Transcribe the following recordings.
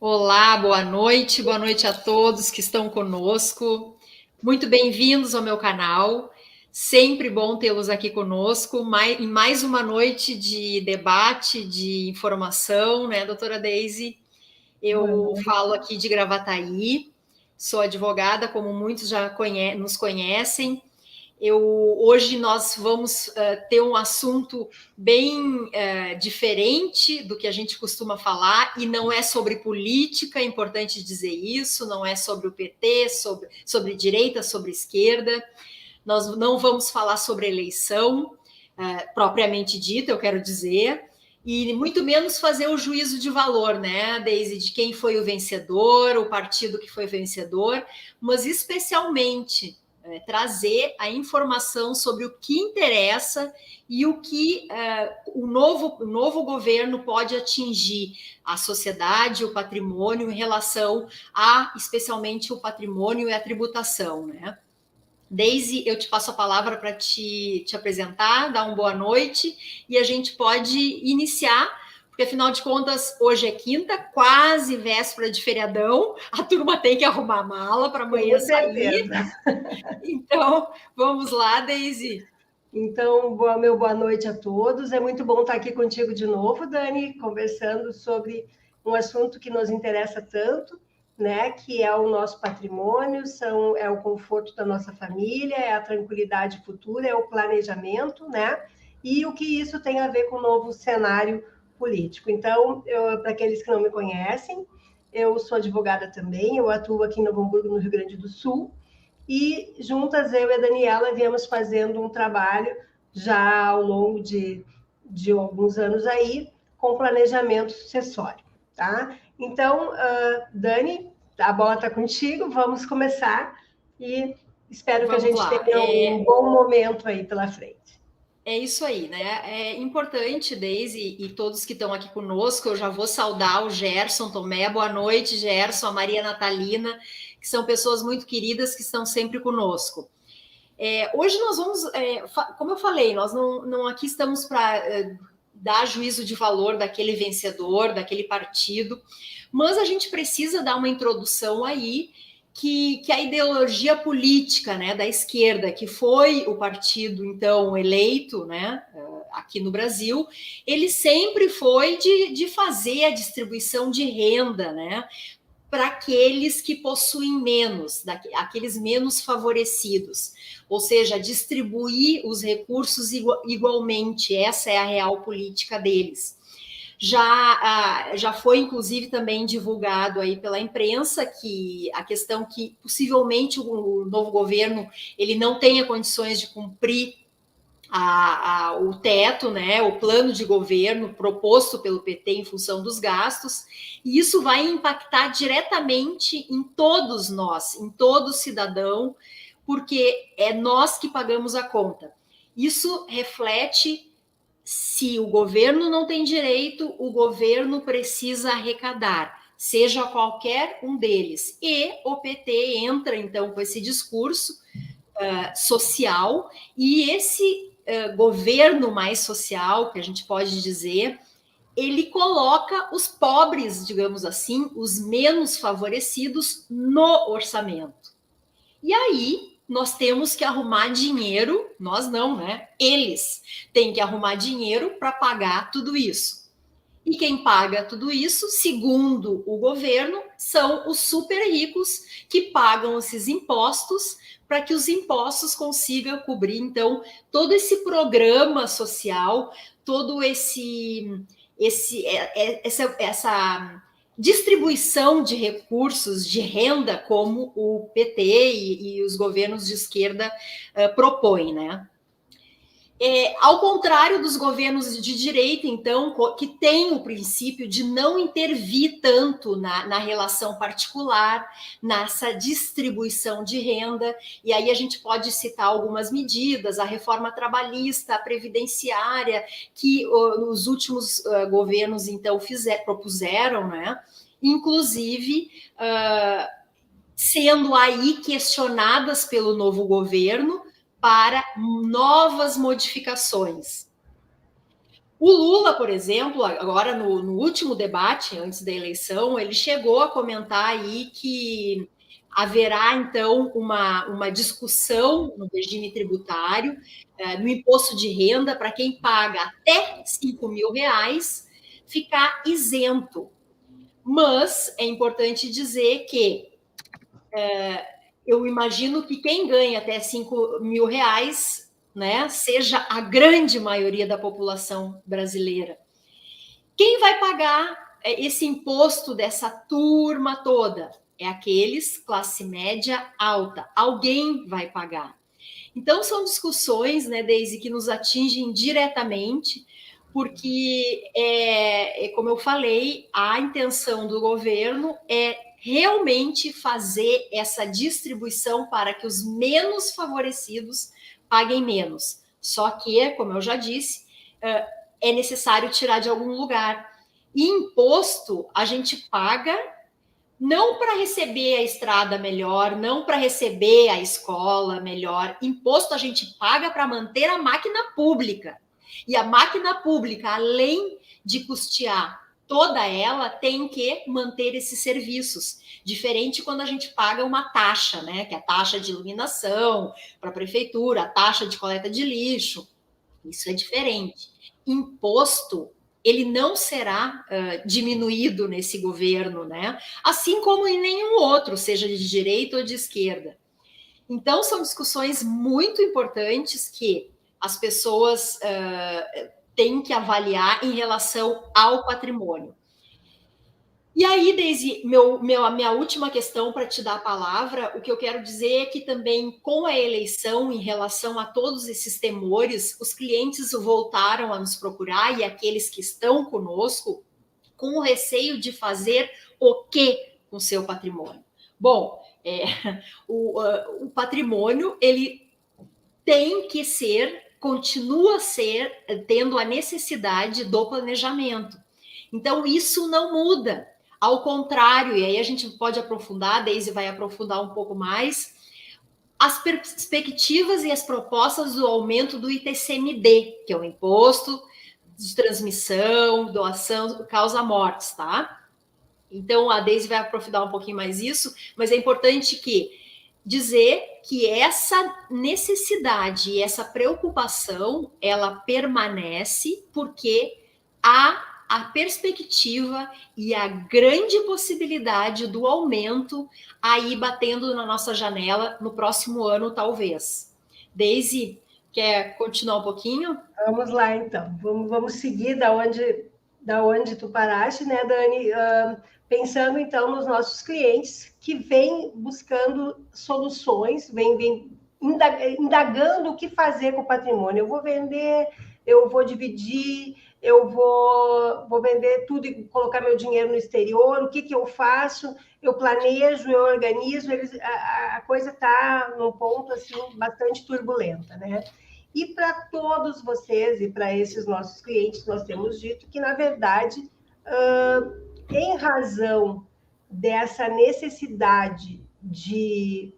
Olá, boa noite a todos que estão conosco. Muito bem-vindos ao meu canal. Sempre bom tê-los aqui conosco em mais uma noite de debate, de informação, né, doutora Daisy? Boa Eu falo noite. aqui de Gravataí, sou advogada, como muitos já nos conhecem. Hoje nós vamos ter um assunto bem diferente do que a gente costuma falar, e não é sobre política, é importante dizer isso, não é sobre o PT, sobre direita, sobre esquerda. Nós não vamos falar sobre eleição propriamente dita, eu quero dizer, e muito menos fazer o juízo de valor, né, Daisy, de quem foi o vencedor, o partido que foi vencedor, mas especialmente trazer a informação sobre o que interessa e o que o novo governo pode atingir a sociedade, o patrimônio, em relação a, especialmente, o patrimônio e a tributação, né? Daisy, eu te passo a palavra para te apresentar, dar uma boa noite e a gente pode iniciar, porque afinal de contas, hoje é quinta, quase véspera de feriadão, a turma tem que arrumar a mala para amanhã Com sair. certeza. Então, vamos lá, Daisy. Então, boa noite a todos. É muito bom estar aqui contigo de novo, Dani, conversando sobre um assunto que nos interessa tanto, né? Que é o nosso patrimônio, é o conforto da nossa família, é a tranquilidade futura, é o planejamento, né? E o que isso tem a ver com o novo cenário político. Então, para aqueles que não me conhecem, eu sou advogada também, eu atuo aqui em Novo Hamburgo, no Rio Grande do Sul. E juntas, eu e a Daniela, viemos fazendo um trabalho já ao longo de alguns anos aí, com planejamento sucessório, tá? Então, Dani, a bola está contigo, vamos começar e espero que a Vamos gente lá. tenha um bom momento aí pela frente. É isso aí, né? É importante, Deise, e todos que estão aqui conosco, eu já vou saudar o Gerson Tomé. Boa noite, Gerson, a Maria Natalina, que são pessoas muito queridas que estão sempre conosco. Hoje nós vamos, como eu falei, nós não aqui estamos para dar juízo de valor daquele vencedor, daquele partido, mas a gente precisa dar uma introdução aí que a ideologia política, né, da esquerda, que foi o partido então eleito, né, aqui no Brasil, ele sempre foi de fazer a distribuição de renda, né, para aqueles que possuem menos, aqueles menos favorecidos, ou seja, distribuir os recursos igualmente. Essa é a real política deles. Já foi, inclusive, também divulgado aí pela imprensa que a questão que possivelmente o novo governo ele não tenha condições de cumprir o teto, né, o plano de governo proposto pelo PT em função dos gastos, e isso vai impactar diretamente em todos nós, em todo cidadão, porque é nós que pagamos a conta. Isso reflete se o governo não tem direito, o governo precisa arrecadar, seja qualquer um deles. E o PT entra, então, com esse discurso social, e esse governo mais social, que a gente pode dizer, ele coloca os pobres, digamos assim, os menos favorecidos no orçamento. E aí nós temos que arrumar dinheiro, nós não, né? Eles têm que arrumar dinheiro para pagar tudo isso. E quem paga tudo isso, segundo o governo, são os super ricos que pagam esses impostos para que os impostos consigam cobrir, então, todo esse programa social, todo essa distribuição de recursos, de renda, como o PT e os governos de esquerda propõem, né? Ao contrário dos governos de direita, então, que têm o princípio de não intervir tanto na relação particular, nessa distribuição de renda, e aí a gente pode citar algumas medidas, a reforma trabalhista, a previdenciária, que os últimos governos, então, propuseram, né? Inclusive, sendo aí questionadas pelo novo governo, para novas modificações. O Lula, por exemplo, agora no último debate, antes da eleição, ele chegou a comentar aí que haverá, então, uma discussão no regime tributário, no imposto de renda, para quem paga até 5 mil reais, ficar isento. Mas é importante dizer que eu imagino que quem ganha até 5 mil reais, né, seja a grande maioria da população brasileira. Quem vai pagar esse imposto dessa turma toda? É aqueles classe média alta. Alguém vai pagar. Então, são discussões, né, Deise, que nos atingem diretamente, porque, como eu falei, a intenção do governo é realmente fazer essa distribuição para que os menos favorecidos paguem menos. Só que, como eu já disse, é necessário tirar de algum lugar. E imposto a gente paga não para receber a estrada melhor, não para receber a escola melhor. Imposto a gente paga para manter a máquina pública. E a máquina pública, além de custear toda ela, tem que manter esses serviços. Diferente quando a gente paga uma taxa, né? Que é a taxa de iluminação para a prefeitura, a taxa de coleta de lixo. Isso é diferente. Imposto, ele não será diminuído nesse governo, né? Assim como em nenhum outro, seja de direita ou de esquerda. Então, são discussões muito importantes que as pessoas têm que avaliar em relação ao patrimônio. E aí, Deise, a minha última questão para te dar a palavra, o que eu quero dizer é que também com a eleição, em relação a todos esses temores, os clientes voltaram a nos procurar e aqueles que estão conosco com o receio de fazer o quê com o seu patrimônio? Bom, o patrimônio, ele tem que continua a ser, tendo a necessidade do planejamento. Então, isso não muda. Ao contrário, e aí a gente pode aprofundar, a Deise vai aprofundar um pouco mais, as perspectivas e as propostas do aumento do ITCMD, que é o Imposto de Transmissão, Doação, Causa Mortes, tá? Então, a Deise vai aprofundar um pouquinho mais isso, mas é importante dizer que essa necessidade e essa preocupação, ela permanece porque há a perspectiva e a grande possibilidade do aumento aí batendo na nossa janela no próximo ano, talvez. Deise, quer continuar um pouquinho? Vamos lá, então. Vamos seguir da onde tu paraste, né, Dani? Pensando, então, nos nossos clientes que vêm buscando soluções, vêm indagando o que fazer com o patrimônio. Eu vou vender, eu vou dividir, eu vou vender tudo e colocar meu dinheiro no exterior, o que eu faço? Eu planejo, eu organizo, a coisa está num ponto assim, bastante turbulenta, né? E para todos vocês e para esses nossos clientes, nós temos dito que, na verdade, em razão dessa necessidade de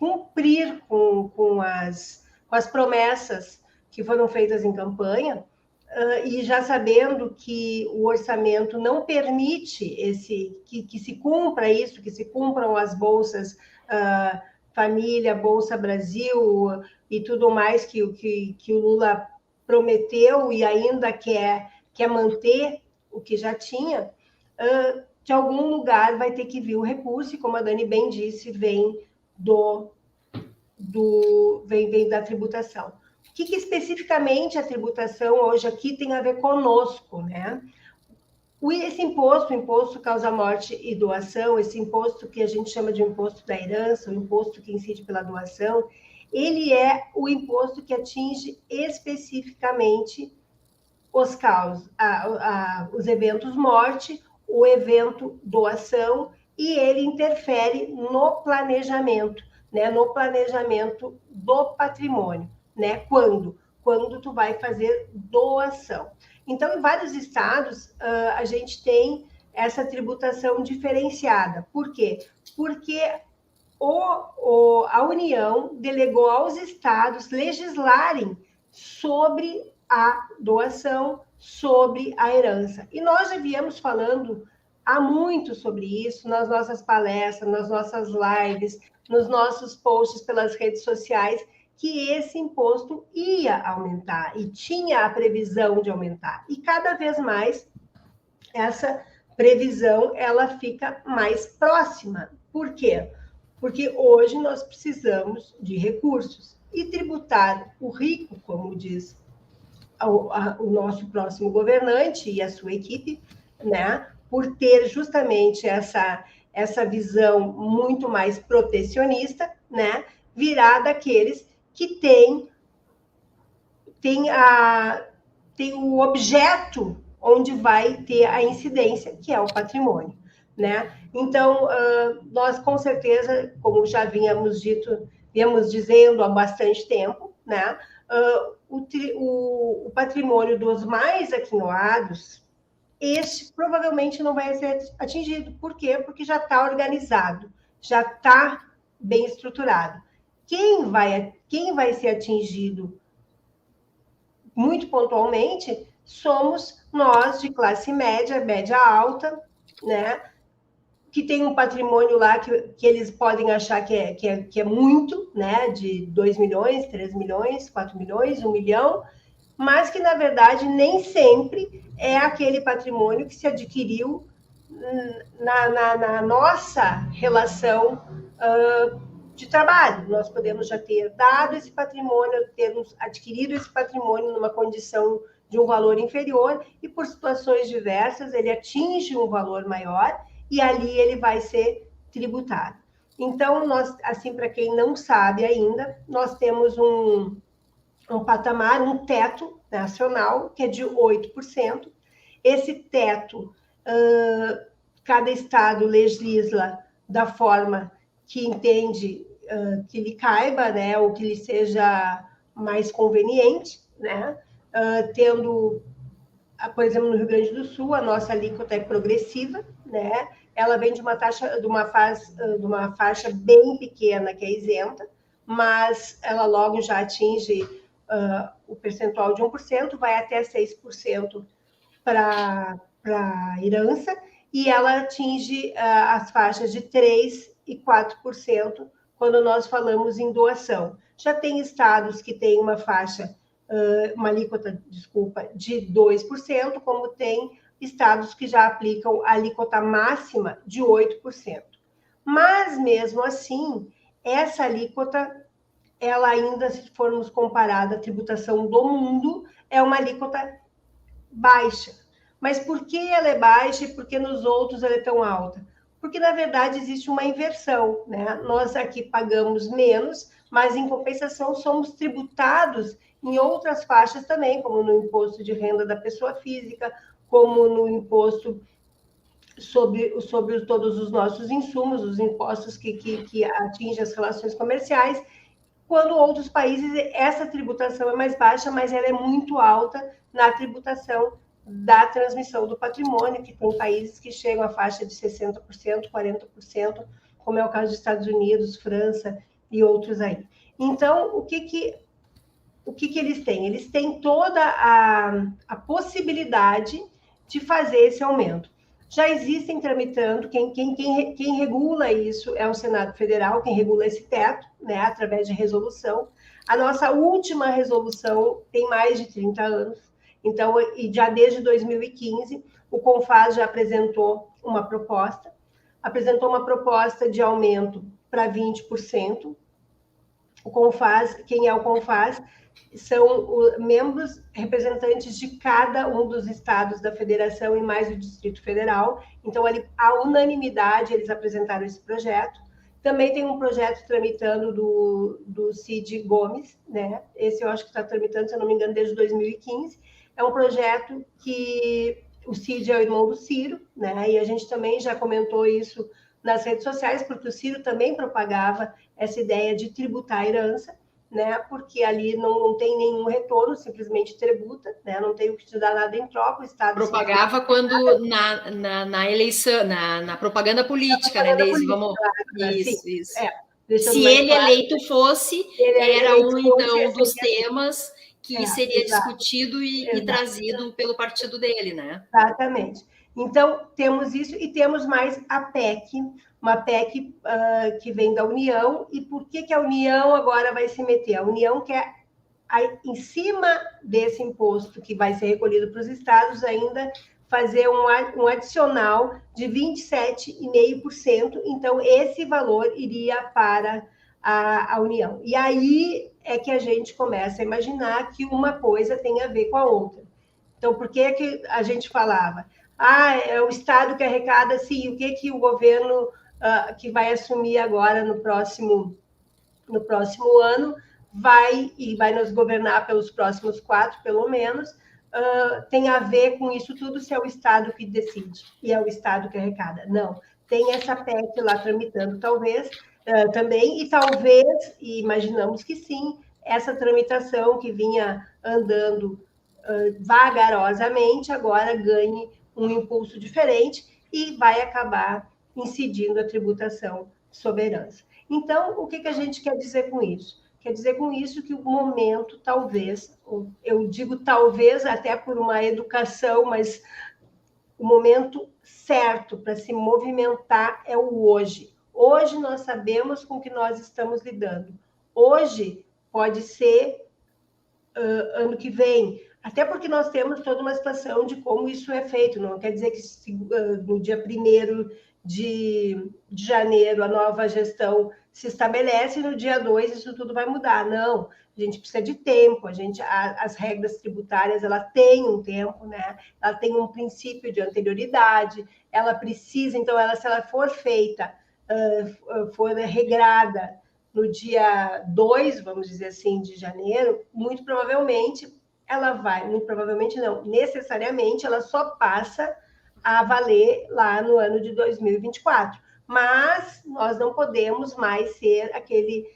cumprir com as promessas que foram feitas em campanha, e já sabendo que o orçamento não permite que se cumpra isso, que se cumpram as bolsas Família, Bolsa Brasil e tudo mais que o Lula prometeu e ainda quer de o que já tinha, de algum lugar vai ter que vir o recurso, e como a Dani bem disse, vem da tributação. O que especificamente a tributação hoje aqui tem a ver conosco, né? Esse imposto, o imposto causa-morte e doação, esse imposto que a gente chama de imposto da herança, o imposto que incide pela doação, ele é o imposto que atinge especificamente os eventos morte, o evento doação, e ele interfere no planejamento, né? No planejamento do patrimônio, né? Quando tu vai fazer doação. Então, em vários estados, a gente tem essa tributação diferenciada. Por quê? Porque a União delegou aos estados legislarem sobre a doação, sobre a herança. E nós já viemos falando há muito sobre isso nas nossas palestras, nas nossas lives, nos nossos posts pelas redes sociais, que esse imposto ia aumentar e tinha a previsão de aumentar. E cada vez mais essa previsão ela fica mais próxima. Por quê? Porque hoje nós precisamos de recursos e tributar o rico, como diz o nosso próximo governante e a sua equipe, né, por ter justamente essa visão muito mais protecionista, né, virá daqueles que têm o objeto onde vai ter a incidência, que é o patrimônio, né? Então, nós com certeza, como já viemos dizendo há bastante tempo, né? O patrimônio dos mais aquinhoados, este provavelmente não vai ser atingido. Por quê? Porque já está organizado, já está bem estruturado. Quem vai ser atingido muito pontualmente somos nós de classe média, média alta, né? Que tem um patrimônio lá que eles podem achar que é muito, né? De 2 milhões, 3 milhões, 4 milhões, 1 milhão, mas que, na verdade, nem sempre é aquele patrimônio que se adquiriu na nossa relação de trabalho. Nós podemos já ter dado esse patrimônio, termos adquirido esse patrimônio numa condição de um valor inferior e, por situações diversas, ele atinge um valor maior e ali ele vai ser tributado. Então, nós, assim, para quem não sabe ainda, nós temos um patamar, um teto nacional, que é de 8%. Esse teto, cada estado legisla da forma que entende que lhe caiba, né, ou que lhe seja mais conveniente, né, tendo, por exemplo, no Rio Grande do Sul, a nossa alíquota é progressiva, né, ela vem de uma faixa bem pequena, que é isenta, mas ela logo já atinge o percentual de 1%, vai até 6% para herança, e ela atinge as faixas de 3% e 4% quando nós falamos em doação. Já tem estados que têm uma faixa, uma alíquota, de 2%, como tem estados que já aplicam a alíquota máxima de 8%. Mas, mesmo assim, essa alíquota, ela ainda, se formos comparar a tributação do mundo, é uma alíquota baixa. Mas por que ela é baixa e por que nos outros ela é tão alta? Porque, na verdade, existe uma inversão, né? Nós aqui pagamos menos, mas, em compensação, somos tributados em outras faixas também, como no imposto de renda da pessoa física, como no imposto sobre todos os nossos insumos, os impostos que atingem as relações comerciais, quando outros países essa tributação é mais baixa, mas ela é muito alta na tributação da transmissão do patrimônio, que tem países que chegam à faixa de 60%, 40%, como é o caso dos Estados Unidos, França e outros aí. Então, o que eles têm? Eles têm toda a possibilidade de fazer esse aumento. Já existem tramitando, quem regula isso é o Senado Federal, quem regula esse teto, né, através de resolução. A nossa última resolução tem mais de 30 anos, então, e já desde 2015, o CONFAS já apresentou uma proposta de aumento para 20%. O CONFAS, quem é o CONFAS? São membros representantes de cada um dos estados da federação e mais o Distrito Federal. Então, ali, a unanimidade, eles apresentaram esse projeto. Também tem um projeto tramitando do Cid Gomes, né? Esse eu acho que está tramitando, se eu não me engano, desde 2015. É um projeto que o Cid é o irmão do Ciro, né? E a gente também já comentou isso nas redes sociais, porque o Ciro também propagava essa ideia de tributar a herança, né? Porque ali não tem nenhum retorno, simplesmente tributa, né? Não tem o que te dar nada em troca, o Estado... Propagava quando na eleição, na propaganda política, né, Deise? Vamos... Isso. Se ele eleito fosse, era um, então, dos temas que seria exato, discutido e trazido pelo partido dele, né? Exatamente. Então, temos isso e temos mais a PEC, uma PEC que vem da União. E por que a União agora vai se meter? A União quer, em cima desse imposto que vai ser recolhido para os estados, ainda fazer um adicional de 27,5%. Então, esse valor iria para a União. E aí é que a gente começa a imaginar que uma coisa tem a ver com a outra. Então, por que a gente falava? É o Estado que arrecada, sim, o que o governo que vai assumir agora no próximo ano vai nos governar pelos próximos 4, pelo menos, tem a ver com isso tudo, se é o Estado que decide e é o Estado que arrecada. Não, tem essa PEC lá tramitando, talvez, também, e talvez, e imaginamos que sim, essa tramitação que vinha andando vagarosamente, agora ganhe um impulso diferente e vai acabar incidindo a tributação sobre a herança. Então, o que a gente quer dizer com isso? Quer dizer com isso que o momento, talvez, eu digo talvez até por uma educação, mas o momento certo para se movimentar é o hoje. Hoje nós sabemos com que nós estamos lidando. Hoje pode ser ano que vem, até porque nós temos toda uma situação de como isso é feito. Não quer dizer que no dia 1º de janeiro a nova gestão se estabelece e no dia 2 isso tudo vai mudar. Não, a gente precisa de tempo, as regras tributárias ela tem um tempo, né? Ela tem um princípio de anterioridade, ela precisa, então, se ela for feita, for regrada no dia 2, vamos dizer assim, de janeiro, muito provavelmente não, necessariamente ela só passa a valer lá no ano de 2024. Mas nós não podemos mais ser aquele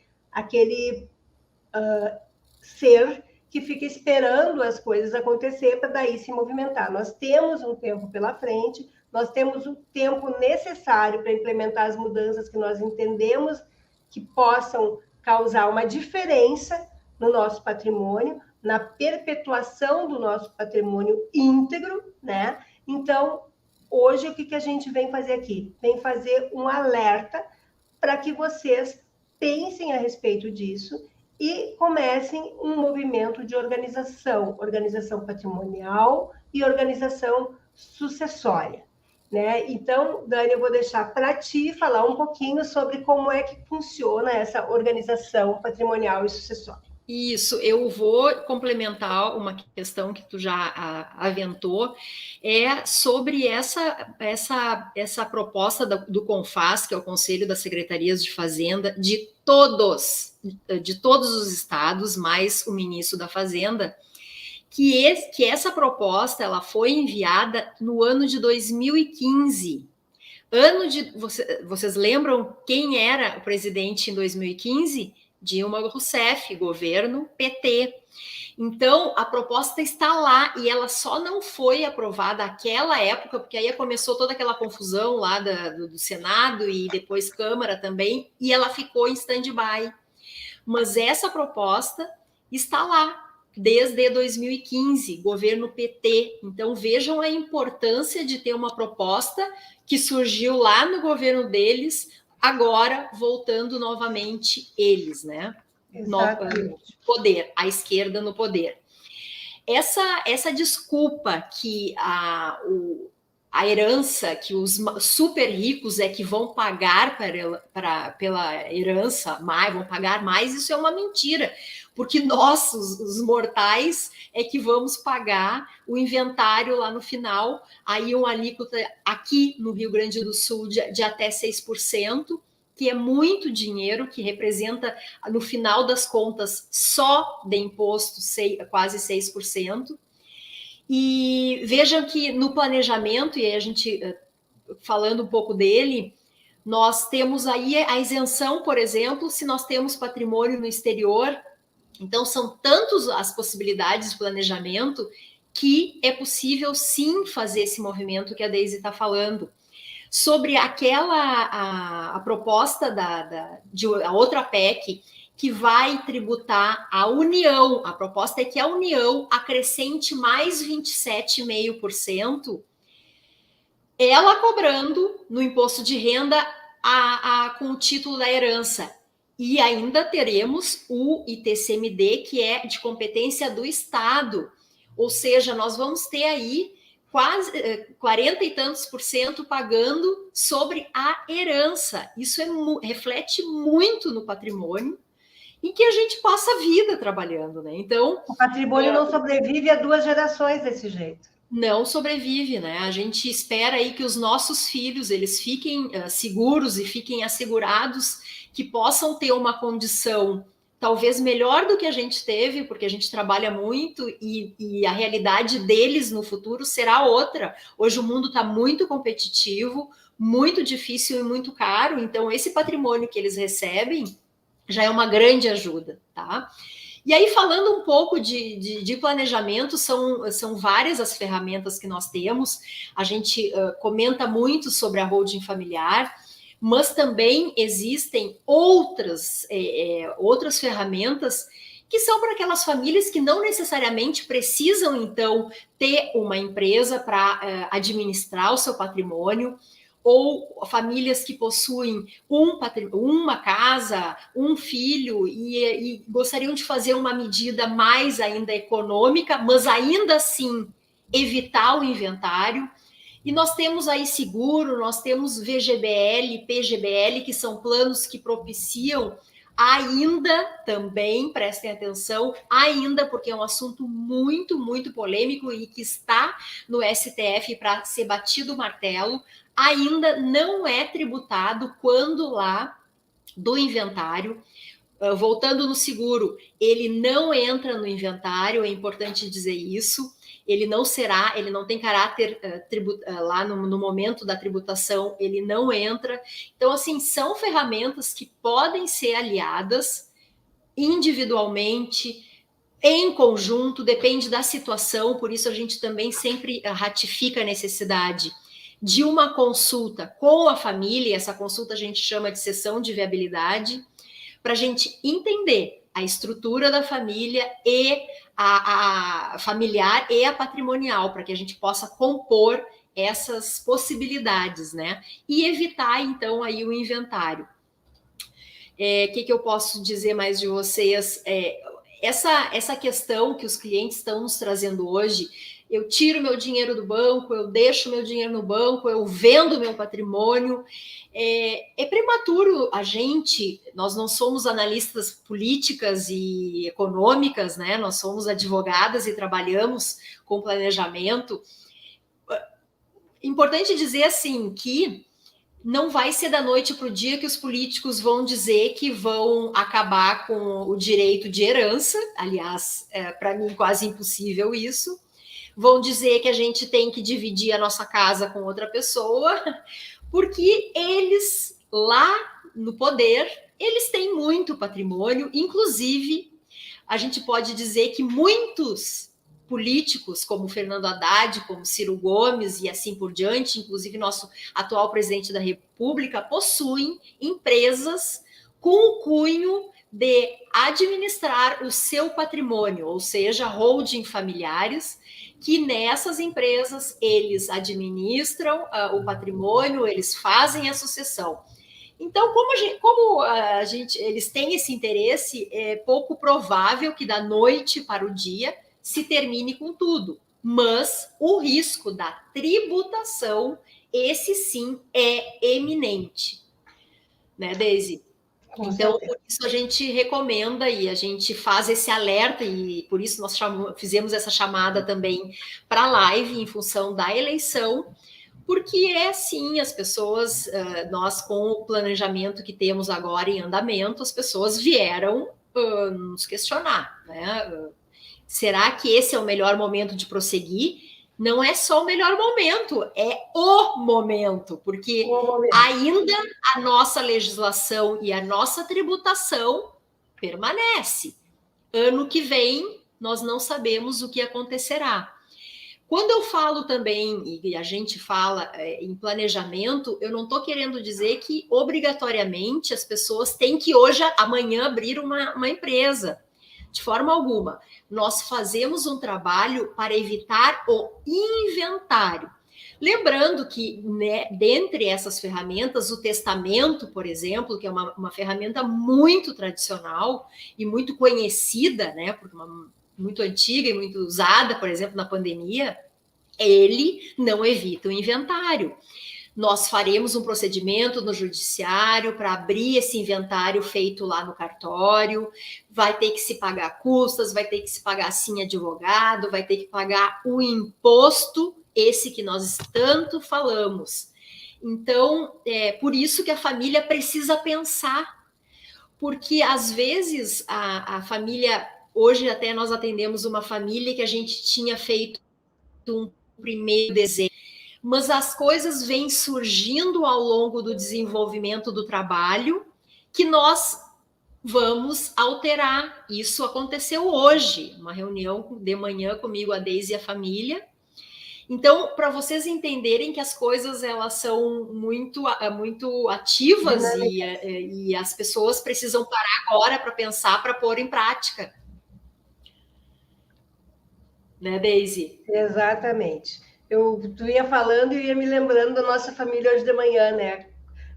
ser que fica esperando as coisas acontecer para daí se movimentar. Nós temos um tempo pela frente, nós temos o tempo necessário para implementar as mudanças que nós entendemos que possam causar uma diferença no nosso patrimônio, na perpetuação do nosso patrimônio íntegro, né? Então, hoje, o que a gente vem fazer aqui? Vem fazer um alerta para que vocês pensem a respeito disso e comecem um movimento de organização patrimonial e organização sucessória. Né? Então, Dani, eu vou deixar para ti falar um pouquinho sobre como é que funciona essa organização patrimonial e sucessória. Isso, eu vou complementar uma questão que tu já aventou, sobre essa proposta do CONFAS, que é o Conselho das Secretarias de Fazenda, de todos os estados, mais o ministro da Fazenda, que essa proposta ela foi enviada no ano de 2015. Vocês lembram quem era o presidente em 2015? Dilma Rousseff, governo PT. Então, a proposta está lá e ela só não foi aprovada naquela época, porque aí começou toda aquela confusão lá do Senado e depois Câmara também, e ela ficou em stand-by. Mas essa proposta está lá desde 2015, governo PT. Então, vejam a importância de ter uma proposta que surgiu lá no governo deles, agora voltando novamente eles, né? Poder, a esquerda no poder. Essa desculpa que a herança, que os super ricos é que vão pagar pela herança, vão pagar mais, isso é uma mentira, porque nós, os mortais, é que vamos pagar o inventário lá no final, aí uma alíquota aqui no Rio Grande do Sul de até 6%, que é muito dinheiro, que representa, no final das contas, só de imposto quase 6%. E vejam que no planejamento, e a gente falando um pouco dele, nós temos aí a isenção, por exemplo, se nós temos patrimônio no exterior. Então, são tantas as possibilidades de planejamento que é possível, sim, fazer esse movimento que a Deise está falando. Sobre a proposta de a outra PEC, que vai tributar a União. A proposta é que a União acrescente mais 27,5%, ela cobrando no imposto de renda com o título da herança. E ainda teremos o ITCMD, que é de competência do Estado. Ou seja, nós vamos ter aí quase 40 e tantos por cento pagando sobre a herança. Isso reflete muito no patrimônio em que a gente passa a vida trabalhando, né? Então, o patrimônio não sobrevive a 2 gerações desse jeito. Não sobrevive, né? A gente espera aí que os nossos filhos eles fiquem seguros e fiquem assegurados, que possam ter uma condição talvez melhor do que a gente teve, porque a gente trabalha muito e a realidade deles no futuro será outra. Hoje o mundo está muito competitivo, muito difícil e muito caro, então esse patrimônio que eles recebem já é uma grande ajuda, tá? E aí, falando um pouco de planejamento, são várias as ferramentas que nós temos. A gente comenta muito sobre a holding familiar, mas também existem outras ferramentas que são para aquelas famílias que não necessariamente precisam, então, ter uma empresa para administrar o seu patrimônio, ou famílias que possuem uma casa, um filho, e gostariam de fazer uma medida mais ainda econômica, mas ainda assim evitar o inventário. E nós temos aí seguro, nós temos VGBL, PGBL, que são planos que propiciam ainda também, prestem atenção, ainda porque é um assunto muito, muito polêmico e que está no STF para ser batido o martelo, ainda não é tributado quando lá do inventário. Voltando no seguro, ele não entra no inventário, é importante dizer isso. Ele não tem caráter lá no momento da tributação, ele não entra. Então, assim, são ferramentas que podem ser aliadas individualmente, em conjunto, depende da situação, por isso a gente também sempre ratifica a necessidade de uma consulta com a família, essa consulta a gente chama de sessão de viabilidade, para a gente entender a estrutura da família e a familiar e a patrimonial, para que a gente possa compor essas possibilidades, né? E evitar, então, aí o inventário. Que eu posso dizer mais de vocês? Essa questão que os clientes estão nos trazendo hoje, eu tiro meu dinheiro do banco, eu deixo meu dinheiro no banco, eu vendo meu patrimônio. É prematuro nós não somos analistas políticas e econômicas, né? Nós somos advogadas e trabalhamos com planejamento. Importante dizer, assim, que não vai ser da noite para o dia que os políticos vão dizer que vão acabar com o direito de herança. Aliás, para mim, quase impossível isso. Vão dizer que a gente tem que dividir a nossa casa com outra pessoa, porque eles, lá no poder, eles têm muito patrimônio. Inclusive, a gente pode dizer que muitos políticos, como Fernando Haddad, como Ciro Gomes e assim por diante, inclusive nosso atual presidente da República, possuem empresas com o cunho de administrar o seu patrimônio, ou seja, holding familiares, que nessas empresas eles administram o patrimônio, eles fazem a sucessão. Então, como eles têm esse interesse, é pouco provável que da noite para o dia se termine com tudo. Mas o risco da tributação, esse sim é eminente. Né, Deise? Então, por isso a gente recomenda e a gente faz esse alerta, e por isso nós fizemos essa chamada também para a live em função da eleição, porque é assim, as pessoas, nós com o planejamento que temos agora em andamento, as pessoas vieram nos questionar, né? Será que esse é o melhor momento de prosseguir? Não é só o melhor momento, é o momento, porque ainda a nossa legislação e a nossa tributação permanece. Ano que vem, nós não sabemos o que acontecerá. Quando eu falo também, e a gente fala em planejamento, eu não estou querendo dizer que obrigatoriamente as pessoas têm que hoje, amanhã, abrir uma empresa. De forma alguma. Nós fazemos um trabalho para evitar o inventário. Lembrando que, né, dentre essas ferramentas, o testamento, por exemplo, que é uma ferramenta muito tradicional e muito conhecida, né, porque muito antiga e muito usada, por exemplo, na pandemia, ele não evita o inventário. Nós faremos um procedimento no judiciário para abrir esse inventário feito lá no cartório, vai ter que se pagar custas, vai ter que se pagar sim advogado, vai ter que pagar o imposto, esse que nós tanto falamos. Então, é por isso que a família precisa pensar, porque às vezes a família, hoje até nós atendemos uma família que a gente tinha feito um primeiro desenho, mas as coisas vêm surgindo ao longo do desenvolvimento do trabalho que nós vamos alterar. Isso aconteceu hoje, uma reunião de manhã comigo, a Deise e a família. Então, para vocês entenderem que as coisas elas são muito ativas e as pessoas precisam parar agora para pensar, para pôr em prática. Né, Deise? Exatamente. Tu ia falando e ia me lembrando da nossa família hoje de manhã, né?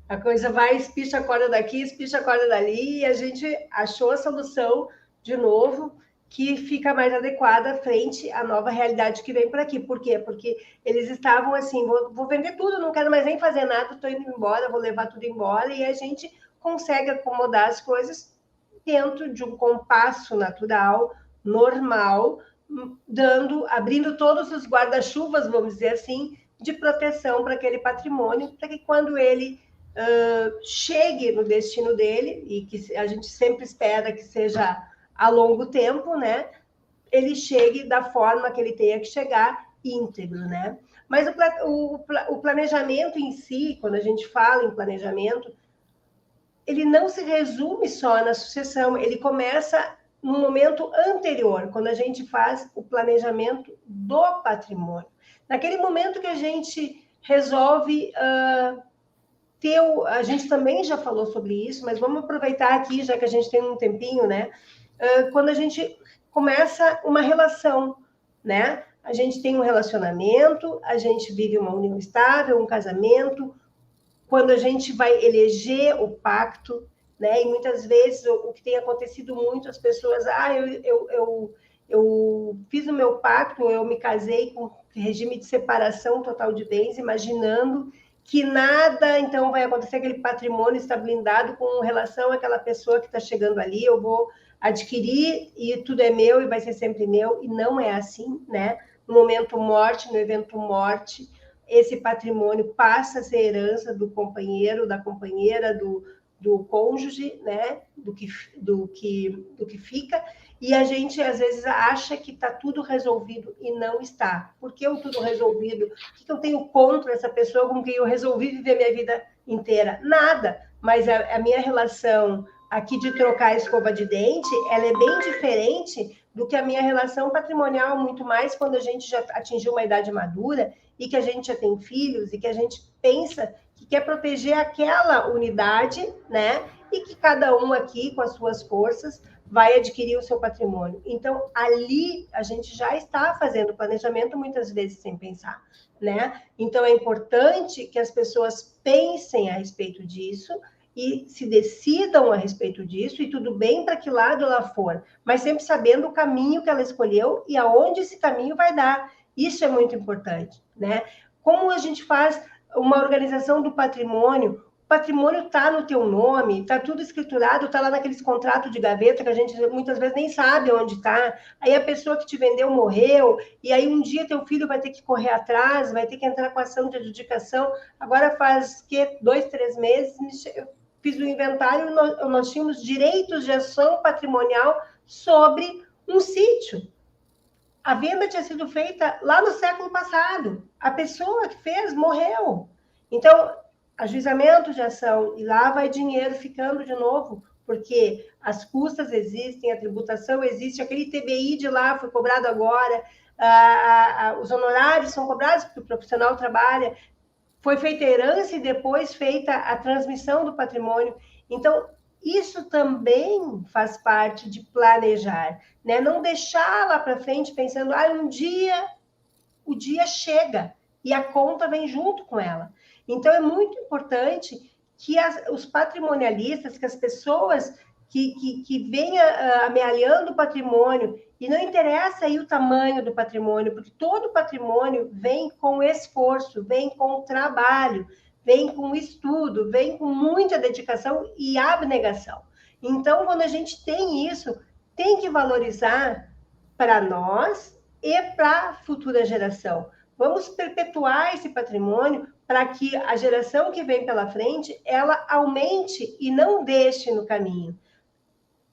A coisa vai, espicha a corda daqui, espicha a corda dali, e a gente achou a solução, de novo, que fica mais adequada frente à nova realidade que vem por aqui. Por quê? Porque eles estavam assim, vou vender tudo, não quero mais nem fazer nada, estou indo embora, vou levar tudo embora, e a gente consegue acomodar as coisas dentro de um compasso natural, normal, abrindo todos os guarda-chuvas, vamos dizer assim, de proteção para aquele patrimônio, para que quando ele chegue no destino dele, e que a gente sempre espera que seja a longo tempo, né? Ele chegue da forma que ele tenha que chegar, íntegro, né? Mas o planejamento em si, quando a gente fala em planejamento, ele não se resume só na sucessão, ele começa no momento anterior, quando a gente faz o planejamento do patrimônio. Naquele momento que a gente resolve a gente também já falou sobre isso, mas vamos aproveitar aqui, já que a gente tem um tempinho, né? Quando a gente começa uma relação, né? A gente tem um relacionamento, a gente vive uma união estável, um casamento, quando a gente vai eleger o pacto, né? E muitas vezes o que tem acontecido muito, as pessoas, eu fiz o meu pacto, eu me casei com regime de separação total de bens, imaginando que nada, então, vai acontecer, aquele patrimônio está blindado com relação àquela pessoa que está chegando ali, eu vou adquirir e tudo é meu e vai ser sempre meu, e não é assim, né? No momento morte, no evento morte, esse patrimônio passa a ser herança do companheiro, da companheira, do cônjuge, né? do que fica, e a gente, às vezes, acha que está tudo resolvido e não está. Por que o tudo resolvido? O que eu tenho contra essa pessoa com quem eu resolvi viver minha vida inteira? Nada, mas a minha relação aqui de trocar a escova de dente, ela é bem diferente do que a minha relação patrimonial, muito mais quando a gente já atingiu uma idade madura e que a gente já tem filhos e que a gente pensa que quer proteger aquela unidade, né? E que cada um aqui, com as suas forças, vai adquirir o seu patrimônio. Então, ali, a gente já está fazendo planejamento, muitas vezes sem pensar, né? Então, é importante que as pessoas pensem a respeito disso e se decidam a respeito disso, e tudo bem para que lado ela for, mas sempre sabendo o caminho que ela escolheu e aonde esse caminho vai dar. Isso é muito importante, né? Como a gente faz uma organização do patrimônio? O patrimônio está no teu nome, está tudo escriturado, está lá naqueles contratos de gaveta que a gente muitas vezes nem sabe onde está. Aí a pessoa que te vendeu morreu, e aí um dia teu filho vai ter que correr atrás, vai ter que entrar com ação de adjudicação. Agora faz 2, 3 meses, eu fiz o inventário, nós tínhamos direitos de ação patrimonial sobre um sítio. A venda tinha sido feita lá no século passado. A pessoa que fez morreu. Então, ajuizamento de ação, e lá vai dinheiro ficando de novo, porque as custas existem, a tributação existe, aquele TBI de lá foi cobrado agora, os honorários são cobrados porque o profissional trabalha, foi feita a herança e depois feita a transmissão do patrimônio. Então, isso também faz parte de planejar, né? Não deixar lá para frente pensando, um dia o dia chega e a conta vem junto com ela. Então, é muito importante que os patrimonialistas, que as pessoas que vêm amealhando o patrimônio, e não interessa aí o tamanho do patrimônio, porque todo patrimônio vem com esforço, vem com trabalho, vem com estudo, vem com muita dedicação e abnegação. Então, quando a gente tem isso, tem que valorizar para nós e para a futura geração. Vamos perpetuar esse patrimônio para que a geração que vem pela frente, ela aumente e não deixe no caminho.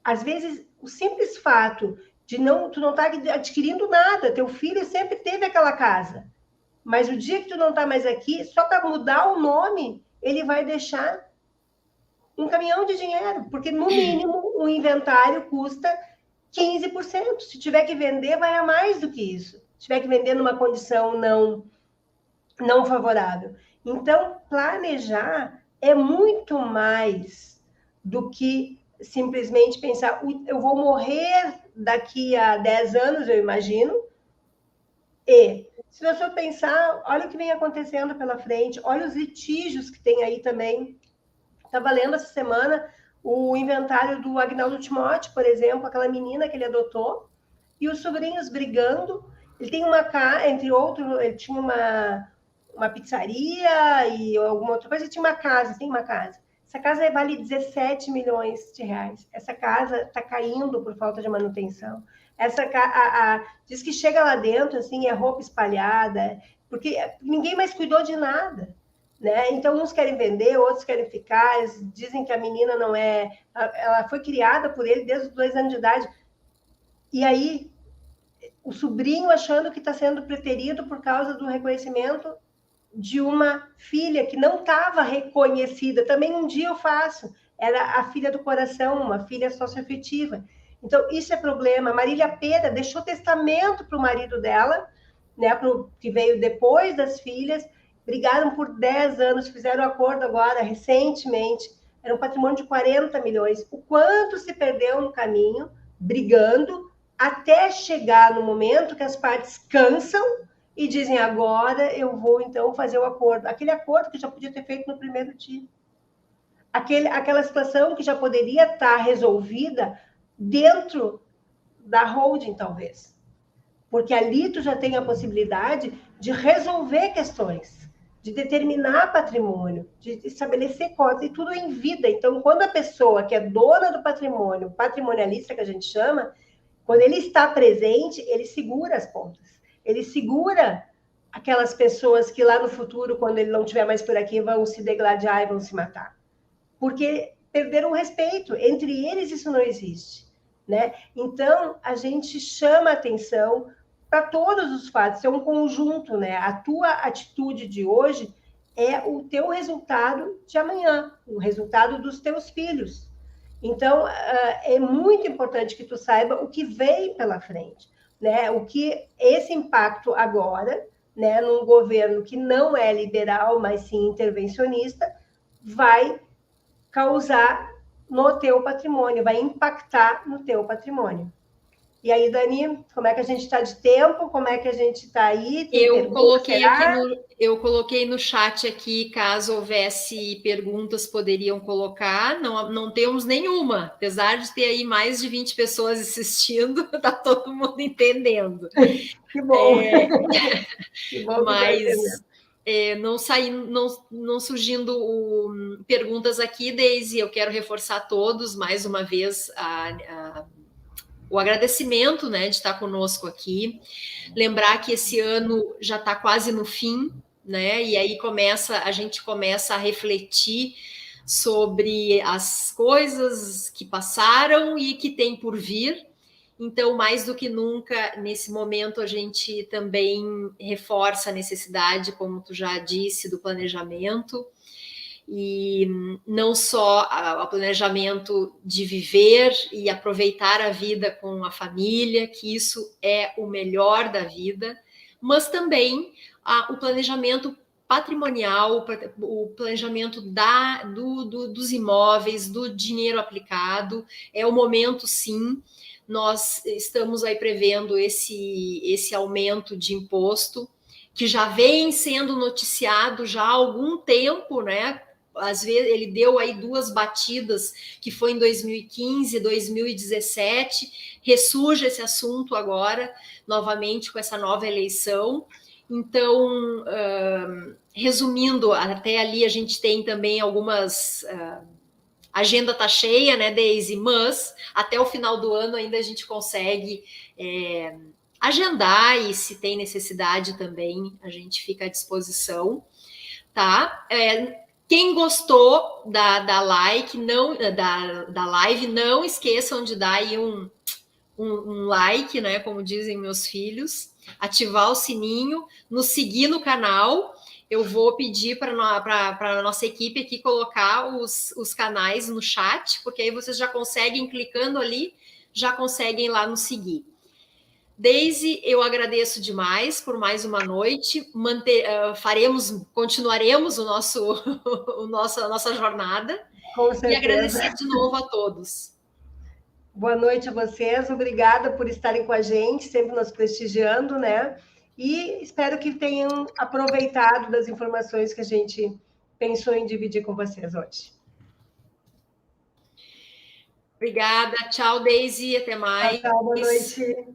Às vezes, o simples fato de tu não estar adquirindo nada, teu filho sempre teve aquela casa, mas o dia que tu não está mais aqui, só para mudar o nome, ele vai deixar um caminhão de dinheiro, porque no mínimo o inventário custa 15%. Se tiver que vender, vai a mais do que isso. Se tiver que vender numa condição não favorável. Então, planejar é muito mais do que simplesmente pensar, eu vou morrer daqui a 10 anos, eu imagino, e se você pensar, olha o que vem acontecendo pela frente, olha os litígios que tem aí também. Estava lendo essa semana o inventário do Agnaldo Timóteo, por exemplo, aquela menina que ele adotou, e os sobrinhos brigando. Ele tem uma casa, entre outros, ele tinha uma pizzaria e alguma outra coisa, ele tinha uma casa, tem uma casa. Essa casa vale 17 milhões de reais. Essa casa está caindo por falta de manutenção. Diz que chega lá dentro, assim, é roupa espalhada, porque ninguém mais cuidou de nada. Né? Então, uns querem vender, outros querem ficar, dizem que a menina não é... Ela foi criada por ele desde os 2 anos de idade. E aí, o sobrinho achando que está sendo preterido por causa do reconhecimento de uma filha que não estava reconhecida. Também um dia eu faço. Era a filha do coração, uma filha socioafetiva. Então, isso é problema. Marília Pêra deixou testamento para o marido dela, né, que veio depois das filhas, brigaram por 10 anos, fizeram acordo agora, recentemente, era um patrimônio de 40 milhões. O quanto se perdeu no caminho, brigando, até chegar no momento que as partes cansam e dizem, agora eu vou, então, fazer o acordo. Aquele acordo que já podia ter feito no primeiro dia. Aquela situação que já poderia estar resolvida dentro da holding, talvez. Porque ali tu já tem a possibilidade de resolver questões, de determinar patrimônio, de estabelecer cotas, e tudo em vida. Então, quando a pessoa que é dona do patrimônio, patrimonialista que a gente chama, quando ele está presente, ele segura as pontas. Ele segura aquelas pessoas que lá no futuro, quando ele não estiver mais por aqui, vão se degladiar e vão se matar. Porque perderam o respeito. Entre eles, isso não existe. Né? Então, a gente chama atenção para todos os fatos, é um conjunto, né? A tua atitude de hoje é o teu resultado de amanhã, o resultado dos teus filhos. Então, é muito importante que tu saiba o que vem pela frente, né? O que esse impacto agora, né, num governo que não é liberal, mas sim intervencionista, vai causar no teu patrimônio, vai impactar no teu patrimônio. E aí, Dani, como é que a gente está de tempo? Como é que a gente está aí? Eu coloquei no chat aqui, caso houvesse perguntas, poderiam colocar. Não temos nenhuma, apesar de ter aí mais de 20 pessoas assistindo, está todo mundo entendendo. Que bom! Que bom, mas não surgindo perguntas aqui, Deise, eu quero reforçar a todos, mais uma vez, o agradecimento, né, de estar conosco aqui. Lembrar que esse ano já está quase no fim, né? E aí a gente começa a refletir sobre as coisas que passaram e que tem por vir. Então, mais do que nunca, nesse momento, a gente também reforça a necessidade, como tu já disse, do planejamento. e não só o planejamento de viver e aproveitar a vida com a família, que isso é o melhor da vida, mas também o planejamento patrimonial, o planejamento dos imóveis, do dinheiro aplicado. É o momento, sim. Nós estamos aí prevendo esse aumento de imposto, que já vem sendo noticiado já há algum tempo, né? Às vezes ele deu aí 2 batidas, que foi em 2015, 2017, ressurge esse assunto agora, novamente com essa nova eleição. Então, resumindo, até ali a gente tem também algumas... A agenda tá cheia, né, Daisy? Mas até o final do ano ainda a gente consegue agendar, e se tem necessidade também, a gente fica à disposição, tá? Quem gostou da like, da live, não esqueçam de dar aí um like, né? Como dizem meus filhos, ativar o sininho, nos seguir no canal. Eu vou pedir para a nossa equipe aqui colocar os canais no chat, porque aí vocês já conseguem, clicando ali, já conseguem lá nos seguir. Daisy, eu agradeço demais por mais uma noite. Continuaremos a nossa jornada. Com certeza. E agradecer de novo a todos. Boa noite a vocês. Obrigada por estarem com a gente, sempre nos prestigiando, né? E espero que tenham aproveitado das informações que a gente pensou em dividir com vocês hoje. Obrigada. Tchau, Daisy. Até mais. Tchau, boa noite.